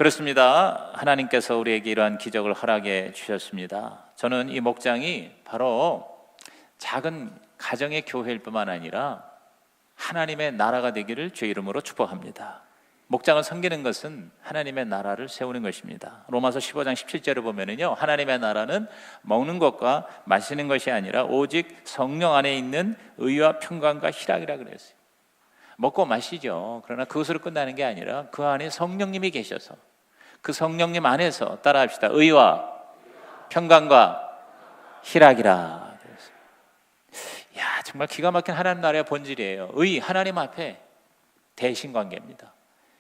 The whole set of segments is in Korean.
그렇습니다. 하나님께서 우리에게 이러한 기적을 허락해 주셨습니다. 저는 이 목장이 바로 작은 가정의 교회일 뿐만 아니라 하나님의 나라가 되기를 주의 이름으로 축복합니다. 목장을 섬기는 것은 하나님의 나라를 세우는 것입니다. 로마서 15장 17절을 보면은요, 하나님의 나라는 먹는 것과 마시는 것이 아니라 오직 성령 안에 있는 의와 평강과 희락이라 그랬어요. 먹고 마시죠. 그러나 그것으로 끝나는 게 아니라 그 안에 성령님이 계셔서 그 성령님 안에서 따라합시다. 의와 평강과 희락이라. 야, 정말 기가 막힌 하나님 나라의 본질이에요. 의, 하나님 앞에 대신 관계입니다.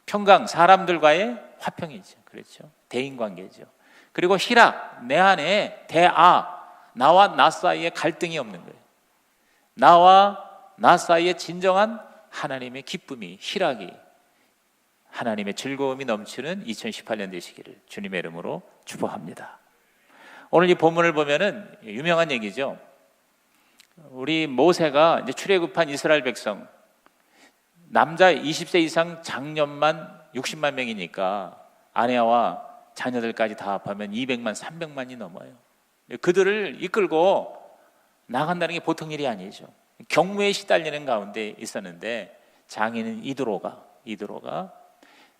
평강, 사람들과의 화평이죠. 그렇죠? 대인 관계죠. 그리고 희락, 내 안에 나와 나 사이에 갈등이 없는 거예요. 나와 나 사이에 진정한 하나님의 기쁨이, 희락이, 하나님의 즐거움이 넘치는 2018년 되시기를 주님의 이름으로 축복합니다. 오늘 이 본문을 보면은 유명한 얘기죠. 우리 모세가 이제 출애굽한 이스라엘 백성, 남자 20세 이상 장년만 60만 명이니까 아내와 자녀들까지 다 합하면 200만, 300만이 넘어요. 그들을 이끌고 나간다는 게 보통 일이 아니죠. 경무에 시달리는 가운데 있었는데 장인은 이드로가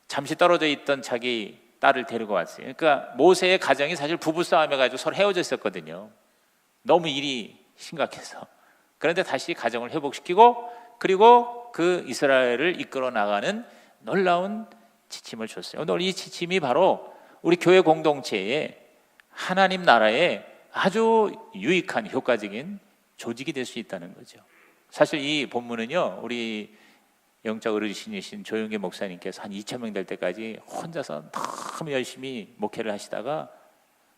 잠시 떨어져 있던 자기 딸을 데리고 왔어요. 그러니까 모세의 가정이 사실 부부싸움 해가지고 서로 헤어져 있었거든요. 너무 일이 심각해서. 그런데 다시 가정을 회복시키고, 그리고 그 이스라엘을 이끌어 나가는 놀라운 지침을 줬어요. 오늘 이 지침이 바로 우리 교회 공동체에 하나님 나라에 아주 유익한 효과적인 조직이 될 수 있다는 거죠. 사실 이 본문은요, 우리 영적 어르신이신 조용계 목사님께서 한 2,000명 될 때까지 혼자서 너무 열심히 목회를 하시다가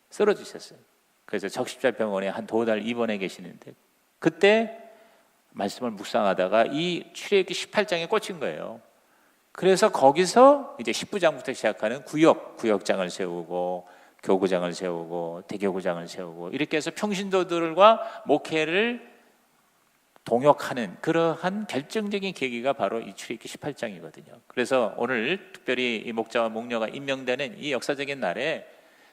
쓰러지셨어요. 그래서 적십자병원에 한 2달 입원해 계시는데, 그때 말씀을 묵상하다가 이 출애굽기 18장에 꽂힌 거예요. 그래서 거기서 이제 19장부터 시작하는 구역장을 세우고 교구장을 세우고 대교구장을 세우고 이렇게 해서 평신도들과 목회를 동역하는 그러한 결정적인 계기가 바로 이 출애굽기 18장이거든요. 그래서 오늘 특별히 이 목자와 목녀가 임명되는 이 역사적인 날에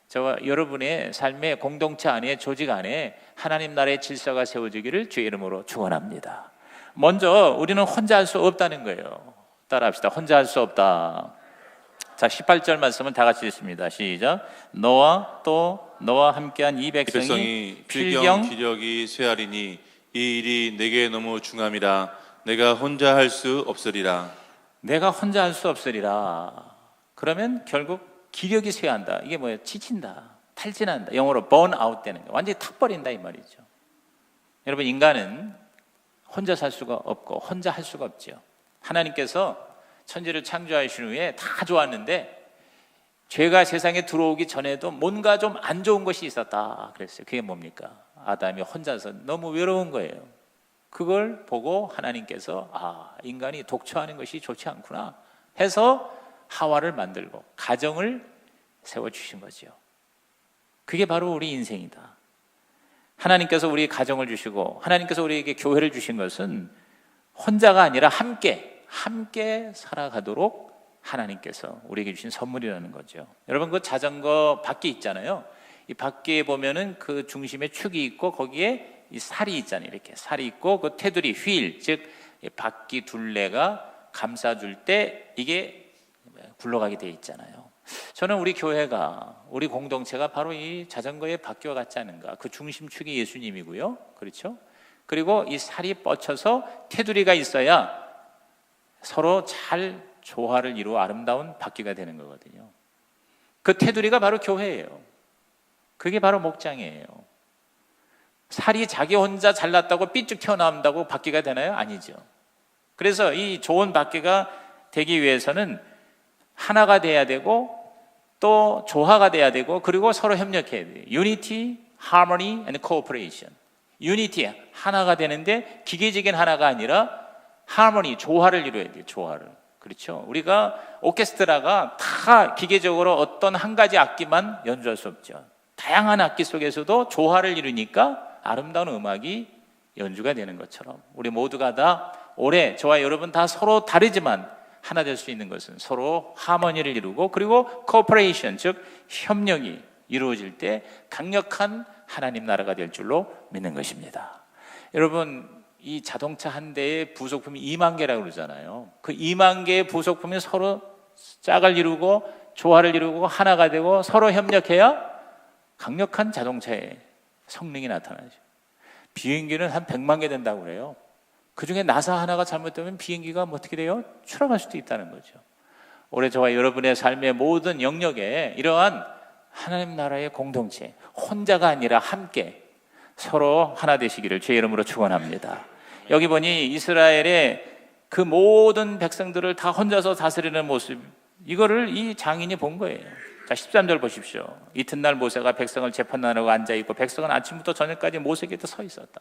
저와 여러분의 삶의 공동체 안에, 조직 안에 하나님 나라의 질서가 세워지기를 주의 이름으로 축원합니다. 먼저 우리는 혼자 할 수 없다는 거예요. 따라합시다. 혼자 할 수 없다. 자, 18절 말씀을 다 같이 읽습니다. 시작. 너와 함께한 이 백성이 필경 기력이 쇠하리니 이 일이 내게 너무 중함이라 내가 혼자 할 수 없으리라. 내가 혼자 할 수 없으리라. 그러면 결국 기력이 쇠한다. 이게 뭐예요? 지친다, 탈진한다. 영어로 burn out 되는 거. 완전히 탁 버린다 이 말이죠. 여러분, 인간은 혼자 살 수가 없고 혼자 할 수가 없죠. 하나님께서 천지를 창조하신 후에 다 좋았는데 죄가 세상에 들어오기 전에도 뭔가 좀 안 좋은 것이 있었다 그랬어요. 그게 뭡니까? 아담이 혼자서 너무 외로운 거예요. 그걸 보고 하나님께서 인간이 독처하는 것이 좋지 않구나 해서 하와를 만들고 가정을 세워주신 거죠. 그게 바로 우리 인생이다. 하나님께서 우리 가정을 주시고 하나님께서 우리에게 교회를 주신 것은 혼자가 아니라 함께 살아가도록 하나님께서 우리에게 주신 선물이라는 거죠. 여러분, 그 자전거 바퀴 있잖아요. 이 바퀴에 보면은 그 중심에 축이 있고 거기에 이 살이 있잖아요. 이렇게 살이 있고 그 테두리, 휠, 즉 바퀴 둘레가 감싸줄 때 이게 굴러가게 돼 있잖아요. 저는 우리 교회가, 우리 공동체가 바로 이 자전거의 바퀴와 같지 않은가. 그 중심축이 예수님이고요. 그렇죠? 그리고 이 살이 뻗쳐서 테두리가 있어야 서로 잘 조화를 이루어 아름다운 바퀴가 되는 거거든요. 그 테두리가 바로 교회예요. 그게 바로 목장이에요. 살이 자기 혼자 잘났다고 삐쭉 튀어나온다고 바퀴가 되나요? 아니죠. 그래서 이 좋은 바퀴가 되기 위해서는 하나가 돼야 되고 또 조화가 돼야 되고 그리고 서로 협력해야 돼요. Unity, Harmony and Cooperation. Unity, 하나가 되는데 기계적인 하나가 아니라 Harmony, 조화를 이루어야 돼요. 조화를. 그렇죠. 우리가 오케스트라가 다 기계적으로 어떤 한 가지 악기만 연주할 수 없죠. 다양한 악기 속에서도 조화를 이루니까 아름다운 음악이 연주가 되는 것처럼 우리 모두가 다 올해 저와 여러분 다 서로 다르지만 하나 될 수 있는 것은 서로 하모니를 이루고 그리고 코퍼레이션, 즉 협력이 이루어질 때 강력한 하나님 나라가 될 줄로 믿는 것입니다. 여러분, 이 자동차 한 대의 부속품이 2만 개라고 그러잖아요. 그 2만 개의 부속품이 서로 짝을 이루고 조화를 이루고 하나가 되고 서로 협력해야 강력한 자동차의 성능이 나타나죠. 비행기는 한 100만 개 된다고 그래요. 그 중에 나사 하나가 잘못되면 비행기가 어떻게 돼요? 추락할 수도 있다는 거죠. 올해 저와 여러분의 삶의 모든 영역에 이러한 하나님 나라의 공동체, 혼자가 아니라 함께 서로 하나 되시기를 주의 이름으로 축원합니다. 여기 보니 이스라엘의 그 모든 백성들을 다 혼자서 다스리는 모습, 이거를 이 장인이 본 거예요. 자, 13절 보십시오. 이튿날 모세가 백성을 재판하라고 앉아있고 백성은 아침부터 저녁까지 모세 곁에 서 있었다.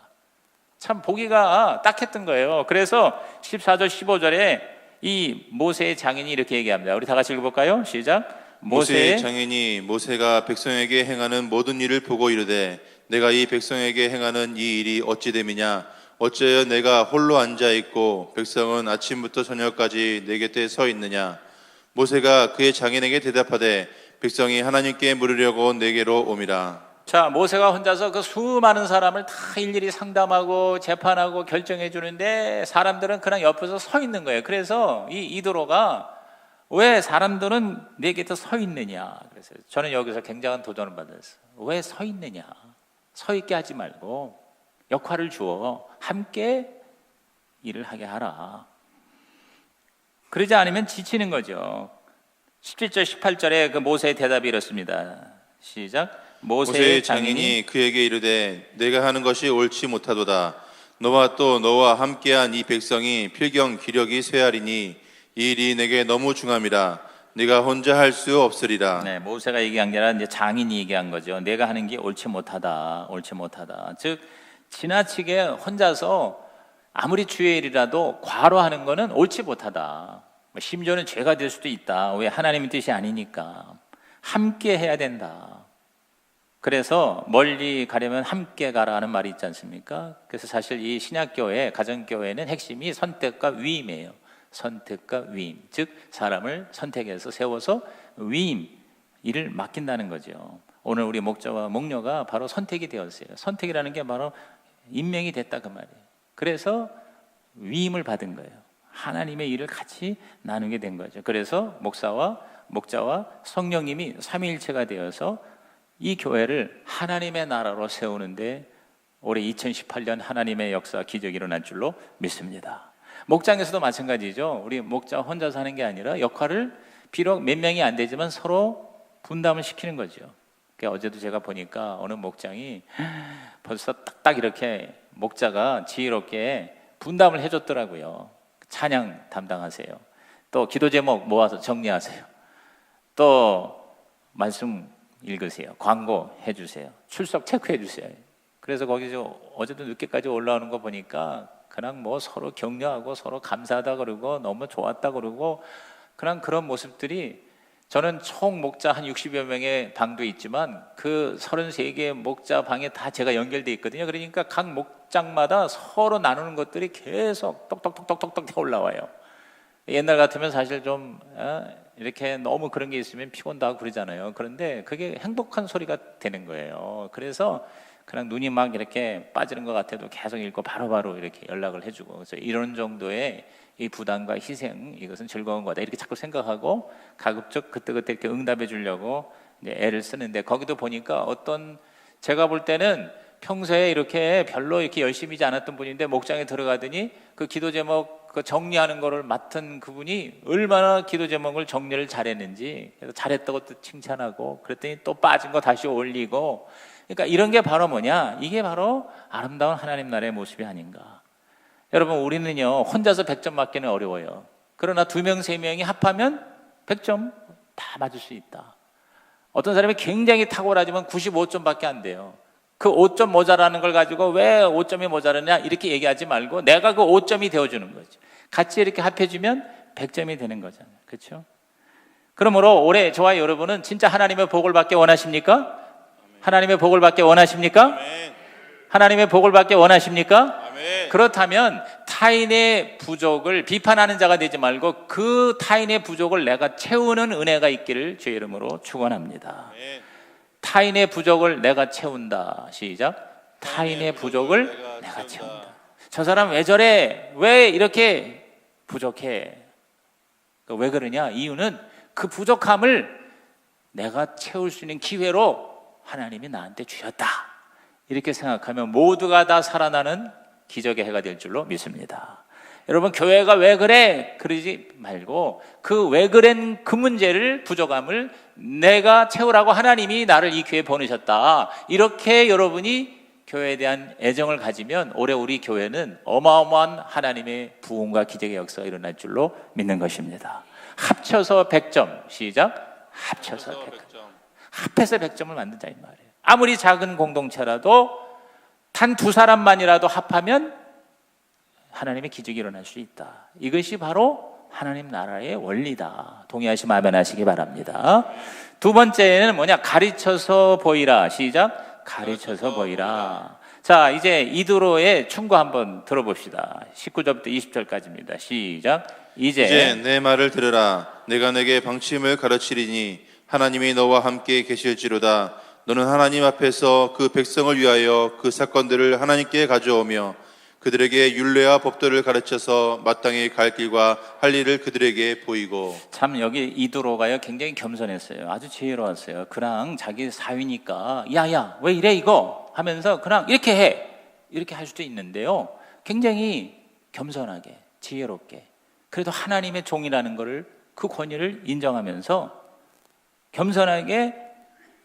참 보기가 딱했던 거예요. 그래서 14절 15절에 이 모세의 장인이 이렇게 얘기합니다. 우리 다 같이 읽어볼까요? 시작. 모세의 장인이 모세가 백성에게 행하는 모든 일을 보고 이르되 내가 이 백성에게 행하는 이 일이 어찌 됨이냐? 어찌하여 내가 홀로 앉아있고 백성은 아침부터 저녁까지 내 곁에 서 있느냐? 모세가 그의 장인에게 대답하되 백성이 하나님께 물으려고 내게로 옴이라. 자, 모세가 혼자서 그 수많은 사람을 다 일일이 상담하고 재판하고 결정해 주는데 사람들은 그냥 옆에서 서 있는 거예요. 그래서 이 이도로가 왜 사람들은 내 곁에 서 있느냐? 그래서 저는 여기서 굉장한 도전을 받았어요. 왜 서 있느냐? 서 있게 하지 말고 역할을 주어 함께 일을 하게 하라. 그러지 않으면 지치는 거죠. 17절 18절에 그 모세의 대답이 이렇습니다. 시작. 모세의 장인이 그에게 이르되 내가 하는 것이 옳지 못하도다. 너와 또 너와 함께한 이 백성이 필경 기력이 쇠하리니 이 일이 내게 너무 중함이라. 네가 혼자 할 수 없으리라. 네, 모세가 얘기한 게 아니라 이제 장인이 얘기한 거죠. 내가 하는 게 옳지 못하다, 옳지 못하다. 즉 지나치게 혼자서 아무리 주의 일이라도 과로하는 거는 옳지 못하다. 심지어는 죄가 될 수도 있다. 왜? 하나님의 뜻이 아니니까. 함께 해야 된다. 그래서 멀리 가려면 함께 가라는 말이 있지 않습니까? 그래서 사실 이 신약교회, 가정교회는 핵심이 선택과 위임이에요. 선택과 위임, 즉 사람을 선택해서 세워서 위임, 일을 맡긴다는 거죠. 오늘 우리 목자와 목녀가 바로 선택이 되었어요. 선택이라는 게 바로 임명이 됐다 그 말이에요. 그래서 위임을 받은 거예요. 하나님의 일을 같이 나누게 된 거죠. 그래서 목사와 목자와 성령님이 삼위일체가 되어서 이 교회를 하나님의 나라로 세우는데 올해 2018년 하나님의 역사 기적이 일어날 줄로 믿습니다. 목장에서도 마찬가지죠. 우리 목자 혼자 사는 게 아니라 역할을 비록 몇 명이 안 되지만 서로 분담을 시키는 거죠. 그러니까 어제도 제가 보니까 어느 목장이 벌써 딱딱 이렇게 목자가 지혜롭게 분담을 해줬더라고요. 찬양 담당하세요. 또 기도 제목 모아서 정리하세요. 또 말씀 읽으세요. 광고 해주세요. 출석 체크해주세요. 그래서 거기서 어제도 늦게까지 올라오는 거 보니까 그냥 뭐 서로 격려하고 서로 감사하다 그러고 너무 좋았다 그러고 그냥 그런 모습들이 저는 총 목자 한 60여 명의 방도 있지만 그 33개의 목자 방에 다 제가 연결돼 있거든요. 그러니까 각 목장마다 서로 나누는 것들이 계속 똑똑똑똑똑똑 올라와요. 옛날 같으면 사실 좀 이렇게 너무 그런 게 있으면 피곤도 하고 그러잖아요. 그런데 그게 행복한 소리가 되는 거예요. 그래서 그냥 눈이 막 이렇게 빠지는 것 같아도 계속 읽고 바로바로 이렇게 연락을 해주고, 그래서 이런 정도의 이 부담과 희생, 이것은 즐거운 거다 이렇게 자꾸 생각하고 가급적 그때그때 이렇게 응답해 주려고 이제 애를 쓰는데, 거기도 보니까 어떤 제가 볼 때는 평소에 이렇게 별로 이렇게 열심히지 않았던 분인데 목장에 들어가더니 그 기도 제목 그 정리하는 거를 맡은 그분이 얼마나 기도 제목을 정리를 잘했는지, 그래서 잘했다고 또 칭찬하고, 그랬더니 또 빠진 거 다시 올리고. 그러니까 이런 게 바로 뭐냐? 이게 바로 아름다운 하나님 나라의 모습이 아닌가. 여러분, 우리는요 혼자서 100점 맞기는 어려워요. 그러나 2명, 3명이 합하면 100점 다 맞을 수 있다. 어떤 사람이 굉장히 탁월하지만 95점밖에 안 돼요. 그 5점 모자라는 걸 가지고 왜 5점이 모자라냐 이렇게 얘기하지 말고 내가 그 5점이 되어주는 거죠. 같이 이렇게 합해주면 100점이 되는 거잖아요. 그렇죠? 그러므로 올해 저와 여러분은 진짜 하나님의 복을 받기 원하십니까? 하나님의 복을 받기 원하십니까? 아멘. 하나님의 복을 받기 원하십니까? 아멘. 그렇다면 타인의 부족을 비판하는 자가 되지 말고 그 타인의 부족을 내가 채우는 은혜가 있기를 주의 이름으로 축원합니다. 타인의 부족을 내가 채운다. 시작. 타인의 부족을 내가 채운다. 저 사람 왜 저래? 왜 이렇게 부족해? 왜 그러냐? 이유는 그 부족함을 내가 채울 수 있는 기회로 하나님이 나한테 주셨다. 이렇게 생각하면 모두가 다 살아나는 기적의 해가 될 줄로 믿습니다. 여러분, 교회가 왜 그래? 그러지 말고 그 왜 그런 그 문제를, 부족함을 내가 채우라고 하나님이 나를 이 교회에 보내셨다. 이렇게 여러분이 교회에 대한 애정을 가지면 올해 우리 교회는 어마어마한 하나님의 부흥과 기적의 역사가 일어날 줄로 믿는 것입니다. 합쳐서 100점. 시작. 합쳐서 100점. 합해서 100점을 만든다 이 말이에요. 아무리 작은 공동체라도 단 두 사람만이라도 합하면 하나님의 기적이 일어날 수 있다. 이것이 바로 하나님 나라의 원리다. 동의하시면 아멘하시기 바랍니다. 두 번째는 뭐냐? 가르쳐서 보이라. 시작. 가르쳐서 보이라. 자, 이제 이드로의 충고 한번 들어봅시다. 19절부터 20절까지입니다. 시작. 이제 내 말을 들으라. 내가 내게 방침을 가르치리니 하나님이 너와 함께 계실지로다. 너는 하나님 앞에서 그 백성을 위하여 그 사건들을 하나님께 가져오며 그들에게 율례와 법도를 가르쳐서 마땅히 갈 길과 할 일을 그들에게 보이고. 참 여기 이드로가요 굉장히 겸손했어요. 아주 지혜로웠어요. 그냥 자기 사위니까 야야 왜 이래 이거 하면서 그냥 이렇게 해 이렇게 할 수도 있는데요, 굉장히 겸손하게 지혜롭게 그래도 하나님의 종이라는 것을, 그 권위를 인정하면서 겸손하게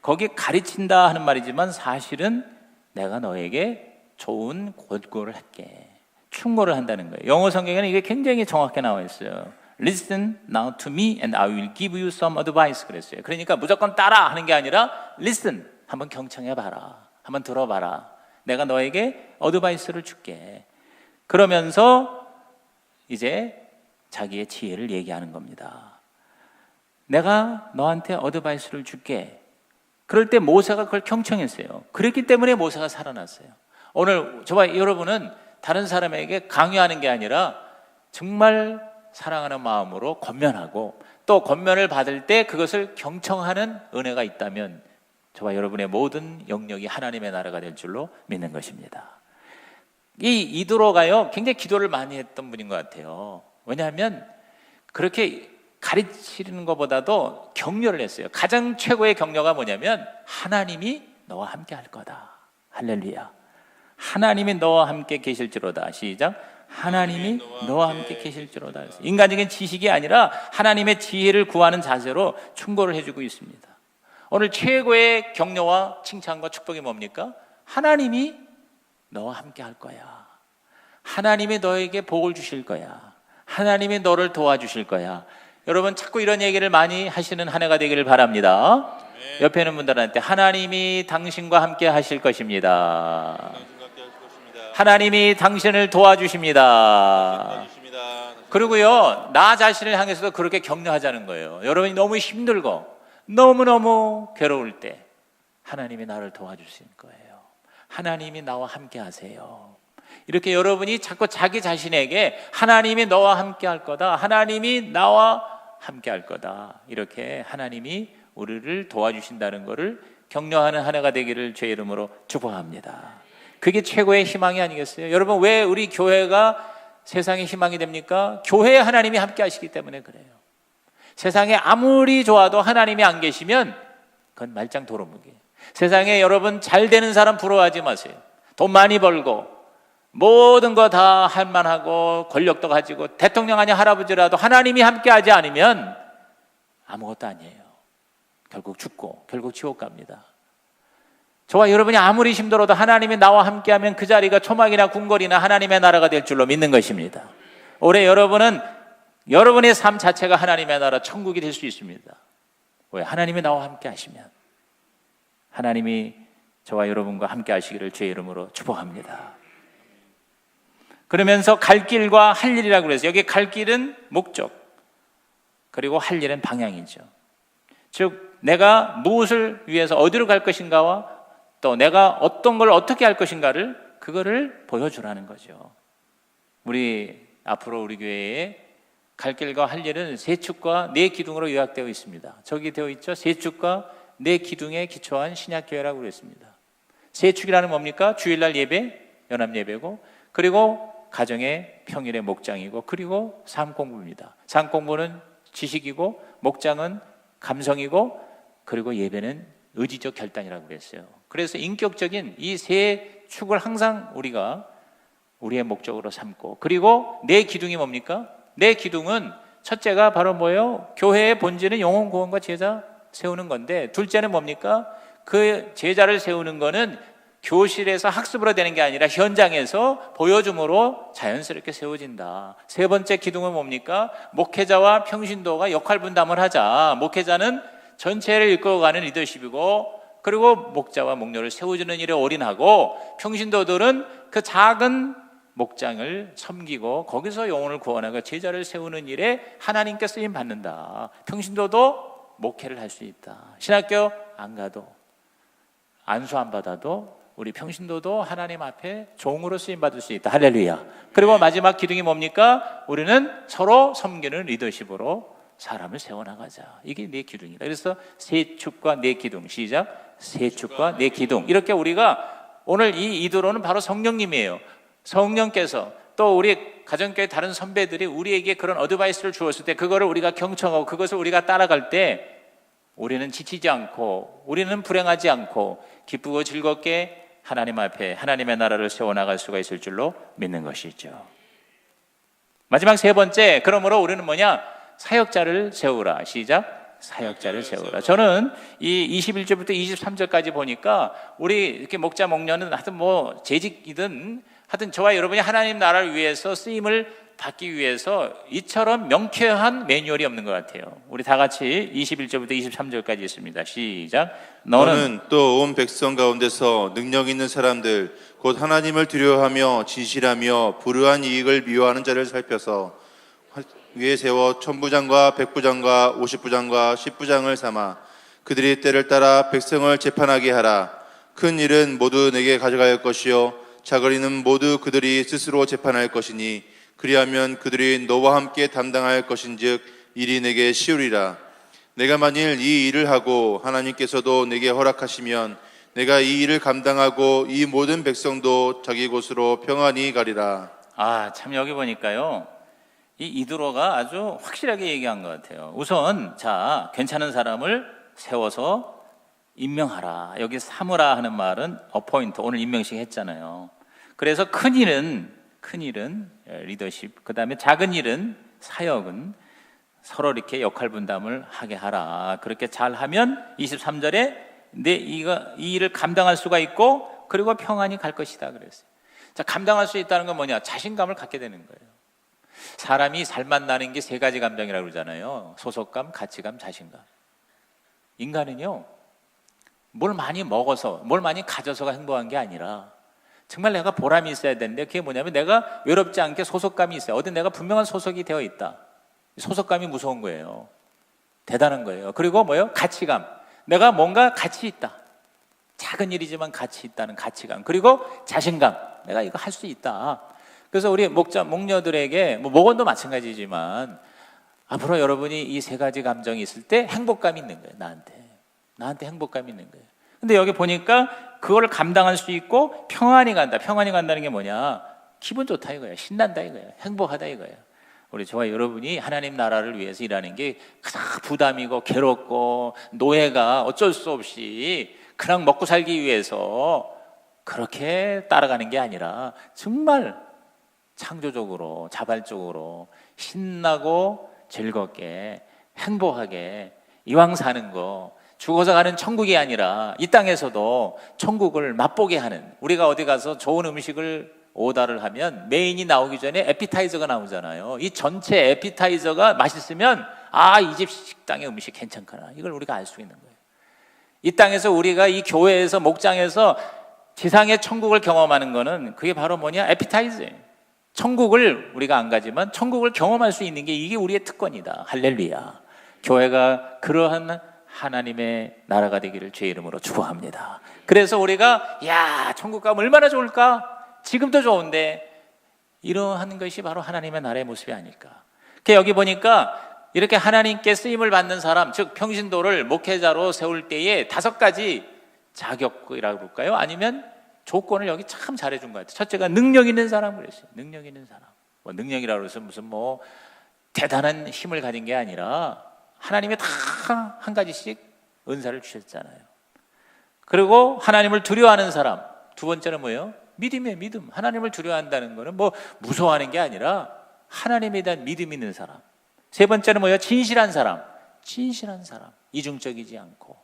거기 가르친다 하는 말이지만 사실은 내가 너에게 좋은 권고를 할게, 충고를 한다는 거예요. 영어 성경에는 이게 굉장히 정확하게 나와 있어요. Listen now to me and I will give you some advice 그랬어요. 그러니까 무조건 따라 하는 게 아니라 listen, 한번 경청해봐라, 한번 들어봐라, 내가 너에게 어드바이스를 줄게. 그러면서 이제 자기의 지혜를 얘기하는 겁니다. 내가 너한테 어드바이스를 줄게. 그럴 때 모세가 그걸 경청했어요. 그랬기 때문에 모세가 살아났어요. 오늘 저와 여러분은 다른 사람에게 강요하는 게 아니라 정말 사랑하는 마음으로 권면하고 또 권면을 받을 때 그것을 경청하는 은혜가 있다면 저와 여러분의 모든 영역이 하나님의 나라가 될 줄로 믿는 것입니다. 이 이드로가요 굉장히 기도를 많이 했던 분인 것 같아요. 왜냐하면 그렇게 가르치는 것보다도 격려를 했어요. 가장 최고의 격려가 뭐냐면 하나님이 너와 함께 할 거다. 할렐루야. 하나님이 너와 함께 계실지로다. 시작. 하나님이 너와 함께 계실지로다. 인간적인 지식이 아니라 하나님의 지혜를 구하는 자세로 충고를 해주고 있습니다. 오늘 최고의 격려와 칭찬과 축복이 뭡니까? 하나님이 너와 함께 할 거야. 하나님이 너에게 복을 주실 거야. 하나님이 너를 도와주실 거야. 여러분 자꾸 이런 얘기를 많이 하시는 한 해가 되기를 바랍니다. 옆에 있는 분들한테 하나님이 당신과 함께 하실 것입니다. 하나님이 당신을 도와주십니다. 그리고요, 나 자신을 향해서도 그렇게 격려하자는 거예요. 여러분이 너무 힘들고 너무너무 괴로울 때 하나님이 나를 도와주실 거예요. 하나님이 나와 함께 하세요. 이렇게 여러분이 자꾸 자기 자신에게 하나님이 너와 함께 할 거다, 하나님이 나와 함께 할 거다, 이렇게 하나님이 우리를 도와주신다는 것을 격려하는 한 해가 되기를 주의 이름으로 축복합니다. 그게 최고의 희망이 아니겠어요? 여러분, 왜 우리 교회가 세상의 희망이 됩니까? 교회에 하나님이 함께 하시기 때문에 그래요. 세상에 아무리 좋아도 하나님이 안 계시면 그건 말짱 도루묵이에요. 세상에 여러분 잘 되는 사람 부러워하지 마세요. 돈 많이 벌고 모든 거 다 할 만하고 권력도 가지고 대통령 아니 할아버지라도 하나님이 함께 하지 않으면 아무것도 아니에요. 결국 죽고 결국 지옥 갑니다. 저와 여러분이 아무리 힘들어도 하나님이 나와 함께하면 그 자리가 초막이나 궁궐이나 하나님의 나라가 될 줄로 믿는 것입니다. 올해 여러분은 여러분의 삶 자체가 하나님의 나라 천국이 될 수 있습니다. 왜? 하나님이 나와 함께 하시면. 하나님이 저와 여러분과 함께 하시기를 주의 이름으로 축복합니다. 그러면서 갈 길과 할 일이라고 그래서 여기 갈 길은 목적, 그리고 할 일은 방향이죠. 즉 내가 무엇을 위해서 어디로 갈 것인가와 또 내가 어떤 걸 어떻게 할 것인가를 그거를 보여주라는 거죠. 앞으로 우리 교회에 갈 길과 할 일은 세 축과 네 기둥으로 요약되어 있습니다. 저기 되어 있죠. 세 축과 네 기둥에 기초한 신약교회라고 그랬습니다. 세 축이라는 뭡니까? 주일날 예배, 연합 예배고, 그리고 가정의 평일의 목장이고, 그리고 삶 공부입니다. 삶 공부는 지식이고, 목장은 감성이고, 그리고 예배는 의지적 결단이라고 그랬어요. 그래서 인격적인 이 세 축을 항상 우리가 우리의 목적으로 삼고, 그리고 네 기둥이 뭡니까? 네 기둥은 첫째가 바로 뭐예요? 교회의 본질은 영혼 구원과 제자 세우는 건데, 둘째는 뭡니까? 그 제자를 세우는 거는 교실에서 학습으로 되는 게 아니라 현장에서 보여줌으로 자연스럽게 세워진다. 세 번째 기둥은 뭡니까? 목회자와 평신도가 역할 분담을 하자. 목회자는 전체를 이끌어가는 리더십이고, 그리고 목자와 목녀를 세워주는 일에 올인하고, 평신도들은 그 작은 목장을 섬기고 거기서 영혼을 구원하고 제자를 세우는 일에 하나님께 쓰임 받는다. 평신도도 목회를 할 수 있다. 신학교 안 가도, 안수 안 받아도 우리 평신도도 하나님 앞에 종으로 쓰임 받을 수 있다. 할렐루야. 그리고 마지막 기둥이 뭡니까? 우리는 서로 섬기는 리더십으로 사람을 세워나가자. 이게 네 기둥이다. 그래서 세 축과 네 기둥. 시작. 세 축과 네 기둥. 이렇게 우리가 오늘 이 이도로는 바로 성령님이에요. 성령께서 또 우리 가정교회 다른 선배들이 우리에게 그런 어드바이스를 주었을 때, 그거를 우리가 경청하고 그것을 우리가 따라갈 때 우리는 지치지 않고, 우리는 불행하지 않고 기쁘고 즐겁게 하나님 앞에 하나님의 나라를 세워나갈 수가 있을 줄로 믿는 것이죠. 마지막 세 번째, 그러므로 우리는 뭐냐? 사역자를 세우라. 시작. 사역자를 세우라. 저는 이 21절부터 23절까지 보니까 우리 이렇게 목자 목녀는 하여튼 뭐 재직이든 하여튼 저와 여러분이 하나님 나라를 위해서 쓰임을 받기 위해서 이처럼 명쾌한 매뉴얼이 없는 것 같아요. 우리 다 같이 21절부터 23절까지 있습니다. 시작. 너는 또 온 백성 가운데서 능력 있는 사람들 곧 하나님을 두려워하며 진실하며 불의한 이익을 미워하는 자를 살펴서 위에 세워 천부장과 백부장과 50부장과 10부장을 삼아 그들이 때를 따라 백성을 재판하게 하라. 큰 일은 모두 내게 가져갈 것이요 작은 일은 모두 그들이 스스로 재판할 것이니 그리하면 그들이 너와 함께 담당할 것인즉 일이 내게 쉬우리라. 내가 만일 이 일을 하고 하나님께서도 내게 허락하시면 내가 이 일을 감당하고 이 모든 백성도 자기 곳으로 평안히 가리라. 참 여기 보니까요, 이 이드로가 아주 확실하게 얘기한 것 같아요. 우선 자, 괜찮은 사람을 세워서 임명하라. 여기 삼으라 하는 말은 어포인트, 오늘 임명식 했잖아요. 그래서 큰 일은 리더십, 그 다음에 작은 일은 사역은 서로 이렇게 역할 분담을 하게 하라. 그렇게 잘하면 23절에 이 일을 감당할 수가 있고, 그리고 평안히 갈 것이다 그랬어요. 자, 감당할 수 있다는 건 뭐냐? 자신감을 갖게 되는 거예요. 사람이 살 만나는 게 세 가지 감정이라고 그러잖아요. 소속감, 가치감, 자신감. 인간은요, 뭘 많이 먹어서, 뭘 많이 가져서가 행복한 게 아니라 정말 내가 보람이 있어야 되는데, 그게 뭐냐면 내가 외롭지 않게 소속감이 있어요. 어디 내가 분명한 소속이 되어 있다. 소속감이 무서운 거예요. 대단한 거예요. 그리고 뭐예요? 가치감. 내가 뭔가 가치 있다. 작은 일이지만 가치 있다는 가치감. 그리고 자신감. 내가 이거 할 수 있다. 그래서 우리 목녀들에게, 목원도 마찬가지지만 앞으로 여러분이 이 세 가지 감정이 있을 때 행복감이 있는 거예요. 나한테 행복감이 있는 거예요. 근데 여기 보니까 그거를 감당할 수 있고 평안히 간다. 평안히 간다는 게 뭐냐? 기분 좋다 이거예요. 신난다 이거예요. 행복하다 이거예요. 우리 저와 여러분이 하나님 나라를 위해서 일하는 게 그냥 부담이고 괴롭고 노예가 어쩔 수 없이 그냥 먹고 살기 위해서 그렇게 따라가는 게 아니라 정말 창조적으로 자발적으로 신나고 즐겁게 행복하게 이왕 사는 거, 죽어서 가는 천국이 아니라 이 땅에서도 천국을 맛보게 하는, 우리가 어디 가서 좋은 음식을 오더를 하면 메인이 나오기 전에 에피타이저가 나오잖아요. 이 전체 에피타이저가 맛있으면 이 집 식당의 음식 괜찮구나, 이걸 우리가 알 수 있는 거예요. 이 땅에서 우리가 이 교회에서 목장에서 지상의 천국을 경험하는 거는 그게 바로 뭐냐? 에피타이저예요. 천국을 우리가 안 가지만 천국을 경험할 수 있는 게 이게 우리의 특권이다. 할렐루야. 교회가 그러한 하나님의 나라가 되기를 주의 이름으로 축복합니다. 그래서 우리가 천국 가면 얼마나 좋을까? 지금도 좋은데 이러한 것이 바로 하나님의 나라의 모습이 아닐까. 여기 보니까 이렇게 하나님께 쓰임을 받는 사람, 즉 평신도를 목회자로 세울 때에 5가지 자격이라고 볼까요? 아니면 조건을 여기 참 잘해준 것 같아요. 첫째가 능력 있는 사람 그랬어요. 능력 있는 사람. 능력이라고 해서 무슨 대단한 힘을 가진 게 아니라 하나님이 다 한 가지씩 은사를 주셨잖아요. 그리고 하나님을 두려워하는 사람. 두 번째는 뭐예요? 믿음이에요. 믿음. 하나님을 두려워한다는 거는 무서워하는 게 아니라 하나님에 대한 믿음 있는 사람. 세 번째는 뭐예요? 진실한 사람. 진실한 사람. 이중적이지 않고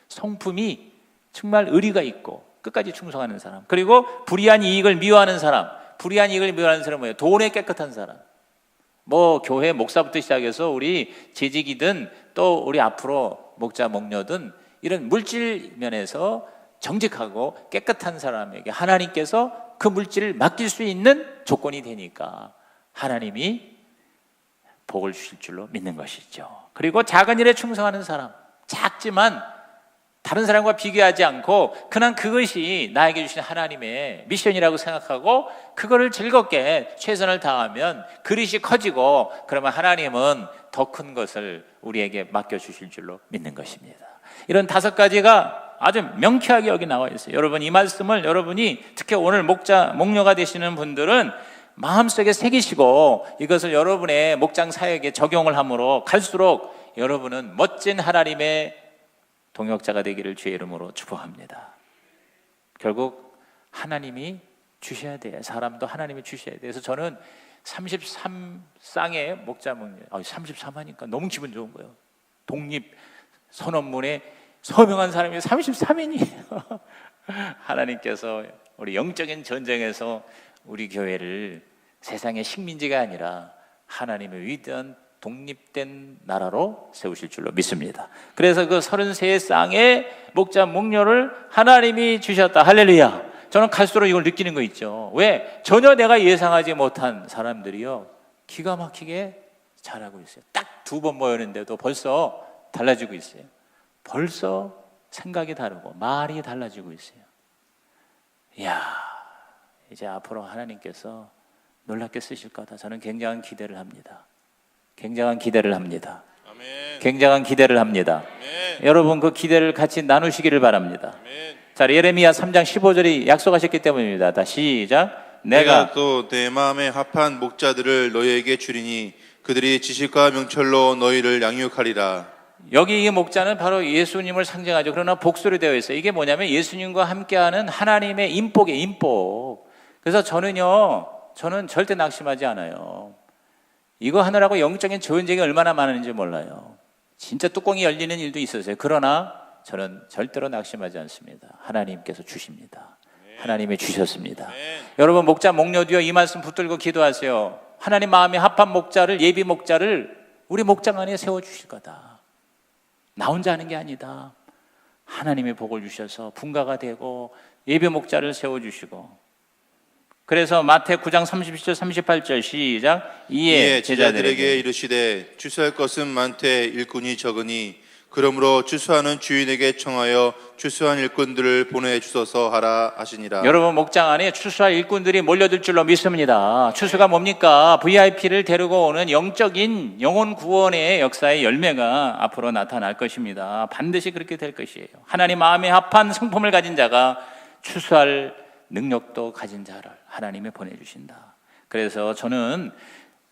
성품이 정말 의리가 있고 끝까지 충성하는 사람. 그리고 불의한 이익을 미워하는 사람. 불의한 이익을 미워하는 사람은 뭐예요? 돈에 깨끗한 사람. 교회 목사부터 시작해서 우리 재직이든 또 우리 앞으로 목자 목녀든 이런 물질 면에서 정직하고 깨끗한 사람에게 하나님께서 그 물질을 맡길 수 있는 조건이 되니까 하나님이 복을 주실 줄로 믿는 것이죠. 그리고 작은 일에 충성하는 사람. 작지만 다른 사람과 비교하지 않고 그냥 그것이 나에게 주신 하나님의 미션이라고 생각하고 그거를 즐겁게 최선을 다하면 그릇이 커지고 그러면 하나님은 더 큰 것을 우리에게 맡겨주실 줄로 믿는 것입니다. 이런 5가지가 아주 명쾌하게 여기 나와 있어요. 여러분 이 말씀을 여러분이 특히 오늘 목자, 목녀가 되시는 분들은 마음속에 새기시고 이것을 여러분의 목장 사역에 적용을 함으로 갈수록 여러분은 멋진 하나님의 동역자가 되기를 주의 이름으로 축복합니다. 결국 하나님이 주셔야 돼요. 사람도 하나님이 주셔야 돼요. 그래서 저는 33쌍의 목자 목녀, 33 하니까 너무 기분 좋은 거예요. 독립 선언문에 서명한 사람이 33인이에요. 하나님께서 우리 영적인 전쟁에서 우리 교회를 세상의 식민지가 아니라 하나님의 위대한 독립된 나라로 세우실 줄로 믿습니다. 그래서 그 33쌍의 목자 목녀를 하나님이 주셨다. 할렐루야. 저는 갈수록 이걸 느끼는 거 있죠. 왜? 전혀 내가 예상하지 못한 사람들이요 기가 막히게 잘하고 있어요. 딱 2번 모였는데도 벌써 달라지고 있어요. 벌써 생각이 다르고 말이 달라지고 있어요. 이야, 이제 앞으로 하나님께서 놀랍게 쓰실 거다. 저는 굉장한 기대를 합니다. 굉장한 기대를 합니다. 아멘. 굉장한 기대를 합니다. 아멘. 여러분 그 기대를 같이 나누시기를 바랍니다. 아멘. 자, 예레미야 3장 15절이 약속하셨기 때문입니다. 다 시작. 내가 또 내 마음에 합한 목자들을 너희에게 주리니 그들이 지식과 명철로 너희를 양육하리라. 여기 이 목자는 바로 예수님을 상징하죠. 그러나 복수로 되어 있어요. 이게 뭐냐면 예수님과 함께하는 하나님의 인복이에요. 인복. 그래서 저는 절대 낙심하지 않아요. 이거 하느라고 영적인 전쟁이 얼마나 많은지 몰라요. 진짜 뚜껑이 열리는 일도 있었어요. 그러나 저는 절대로 낙심하지 않습니다. 하나님께서 주십니다. 하나님이 주셨습니다. 여러분 목자 목녀도요 이 말씀 붙들고 기도하세요. 하나님 마음에 합한 목자를, 예비 목자를 우리 목장 안에 세워주실 거다. 나 혼자 하는 게 아니다. 하나님의 복을 주셔서 분가가 되고 예비 목자를 세워주시고. 그래서 마태 9장 37절 38절 시작. 이에 제자들에게 이르시되 추수할 것은 많되 일꾼이 적으니 그러므로 추수하는 주인에게 청하여 추수한 일꾼들을 보내주소서 하라 하시니라. 여러분 목장 안에 추수할 일꾼들이 몰려들 줄로 믿습니다. 추수가 뭡니까? VIP를 데리고 오는 영적인 영혼 구원의 역사의 열매가 앞으로 나타날 것입니다. 반드시 그렇게 될 것이에요. 하나님 마음에 합한 성품을 가진 자가 추수할 능력도 가진 자를 하나님이 보내주신다. 그래서 저는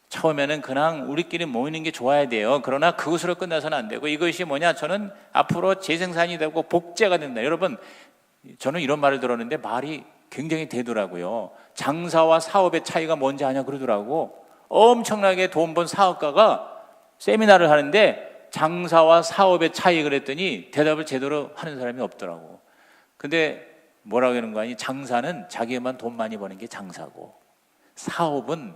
처음에는 그냥 우리끼리 모이는 게 좋아야 돼요. 그러나 그것으로 끝나서는 안 되고 이것이 뭐냐? 저는 앞으로 재생산이 되고 복제가 된다. 여러분 저는 이런 말을 들었는데 말이 굉장히 되더라고요. 장사와 사업의 차이가 뭔지 아냐 그러더라고. 엄청나게 돈 번 사업가가 세미나를 하는데 장사와 사업의 차이 그랬더니 대답을 제대로 하는 사람이 없더라고. 근데 뭐라고 하는 거 아니? 장사는 자기만 돈 많이 버는 게 장사고 사업은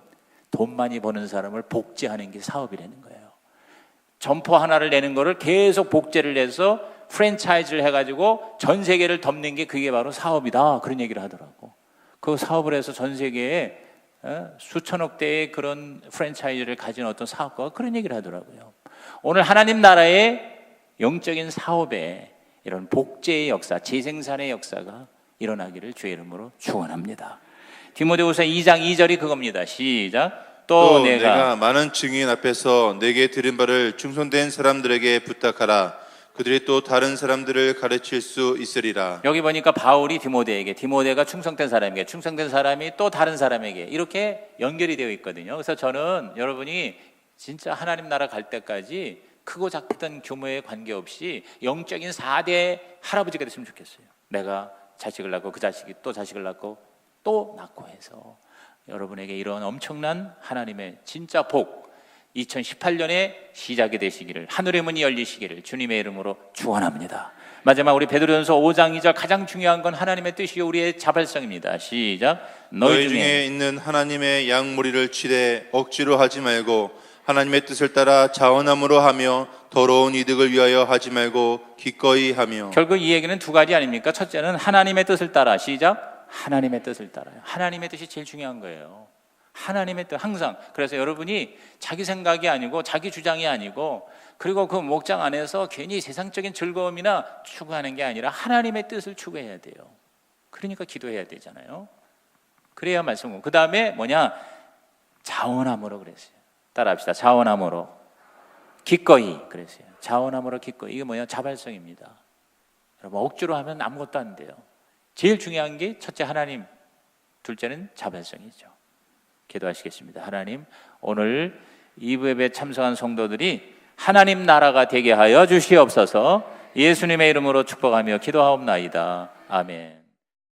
돈 많이 버는 사람을 복제하는 게 사업이라는 거예요. 점포 하나를 내는 거를 계속 복제를 해서 프랜차이즈를 해가지고 전 세계를 덮는 게 그게 바로 사업이다. 그런 얘기를 하더라고. 그 사업을 해서 전 세계에 수천억 대의 그런 프랜차이즈를 가진 어떤 사업가가 그런 얘기를 하더라고요. 오늘 하나님 나라의 영적인 사업에 이런 복제의 역사, 재생산의 역사가 일어나기를 주의 이름으로 축원합니다. 디모데후서 2장 2절이 그겁니다. 시작. 또 또 내가 많은 증인 앞에서 내게 들은 바를 충성된 사람들에게 부탁하라. 그들이 또 다른 사람들을 가르칠 수 있으리라. 여기 보니까 바울이 디모데에게, 디모데가 충성된 사람에게, 충성된 사람이 또 다른 사람에게 이렇게 연결이 되어 있거든요. 그래서 저는 여러분이 진짜 하나님 나라 갈 때까지 크고 작던 규모에 관계없이 영적인 4대 할아버지가 됐으면 좋겠어요. 내가 자식을 낳고 그 자식이 또 자식을 낳고 또 낳고 해서 여러분에게 이런 엄청난 하나님의 진짜 복 2018년에 시작이 되시기를, 하늘의 문이 열리시기를 주님의 이름으로 축원합니다. 마지막 우리 베드로전서 5장 2절, 가장 중요한 건 하나님의 뜻이요 우리의 자발성입니다. 시작. 너희 중에 있는 하나님의 양무리를 치되 억지로 하지 말고 하나님의 뜻을 따라 자원함으로 하며 더러운 이득을 위하여 하지 말고 기꺼이 하며. 결국 이 얘기는 두 가지 아닙니까? 첫째는 하나님의 뜻을 따라. 시작. 하나님의 뜻을 따라요. 하나님의 뜻이 제일 중요한 거예요. 하나님의 뜻 항상. 그래서 여러분이 자기 생각이 아니고 자기 주장이 아니고, 그리고 그 목장 안에서 괜히 세상적인 즐거움이나 추구하는 게 아니라 하나님의 뜻을 추구해야 돼요. 그러니까 기도해야 되잖아요. 그래야 말씀. 그 다음에 뭐냐? 자원함으로 그랬어요. 따라합시다. 자원함으로 기꺼이 그랬어요. 자원함으로 기꺼이. 이게 뭐냐? 자발성입니다. 여러분 억지로 하면 아무것도 안 돼요. 제일 중요한 게 첫째 하나님, 둘째는 자발성이죠. 기도하시겠습니다. 하나님, 오늘 2부 예배 참석한 성도들이 하나님 나라가 되게 하여 주시옵소서. 예수님의 이름으로 축복하며 기도하옵나이다. 아멘.